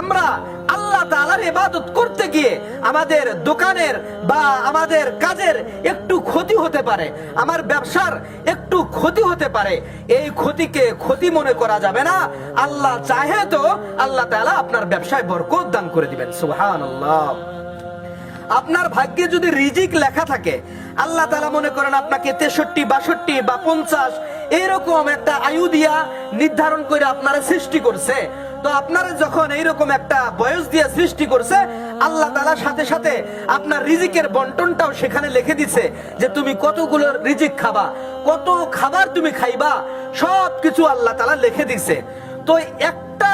আমরা আল্লাহ তাআলার ইবাদত করতে গিয়ে আমাদের দোকানের বা আমাদের কাজের একটু ক্ষতি হতে পারে, আমার ব্যবসার একটু ক্ষতি হতে পারে, এই ক্ষতিকে ক্ষতি মনে করা যাবে না। আল্লাহ চাহে তো আল্লাহ তাআলা আপনার ব্যবসায় বরকত দান করে দিবেন। সুবহানাল্লাহ। আপনার ভাগ্যে যদি রিজিক লেখা থাকে, আল্লাহ তাআলা মনে করেন আপনাকে 63, 62 বা 50 এইরকম একটা আয়ু দিয়া নির্ধারণ করে আপনারা সৃষ্টি করছে, তো আপনারা যখন এইরকম একটা বয়স দিয়ে সৃষ্টি করছে, আল্লাহ তাআলা সাথে সাথে আপনার রিজিকের বন্টনটাও সেখানে লিখে দিছে যে তুমি কতগুলো রিজিক খাবা, কত খাবার তুমি খাইবা, সবকিছু আল্লাহ তাআলা লিখে দিছে। তো একটা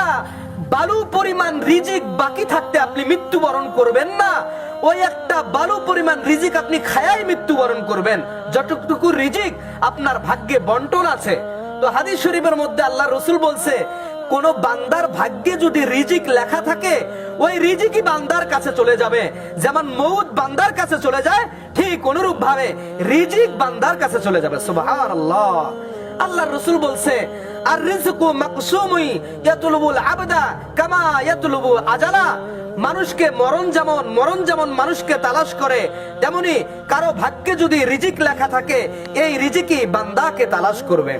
বালু পরিমাণ রিজিক বাকি থাকতে আপনি মৃত্যুবরণ করবেন না, ওই একটা বালু পরিমাণ রিজিক আপনি খায়াই মৃত্যুবরণ করবেন, যতটুকু রিজিক আপনার ভাগ্যে বন্টন আছে। তো হাদিস শরীফের মধ্যে আল্লাহ রাসূল বলছে, কোন বান্দার ভাগ্যে যদি রিজিক লেখা থাকে, ওই রিজিকই বান্দার কাছে চলে যাবে। যেমন মউত বান্দার কাছে চলে যায়, ঠিক অনুরূপ ভাবে রিজিক বান্দার কাছে চলে যাবে। সুবহানাল্লাহ। আল্লাহর রাসূল বলছে, আর রিজকু মাকসুমুই ইয়াতুলুবুল আবদা কামা ইয়াতুলুবু আজালা। মানুষকে মরণ যেমন মানুষকে তালাশ করে, তেমনি কারো ভাগ্যে যদি রিজিক লেখা থাকে, এই রিজিকই বান্দাকে তালাশ করবে,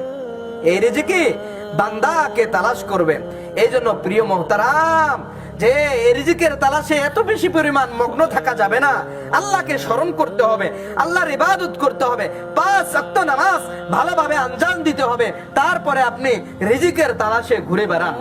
এই রিজিকই বান্দাকে তালাশ করবে। এই জন্য প্রিয় মুহতারাম, যে রিজিকের তালাশে এত বেশি পরিমাণ মগ্ন থাকা যাবে না। আল্লাহকে স্মরণ করতে হবে, আল্লাহর ইবাদত করতে হবে, 5 ওয়াক্ত নামাজ ভালোভাবে আঞ্জাম দিতে হবে, তারপরে আপনি রিজিকের তালাশে ঘুরে বেড়ান।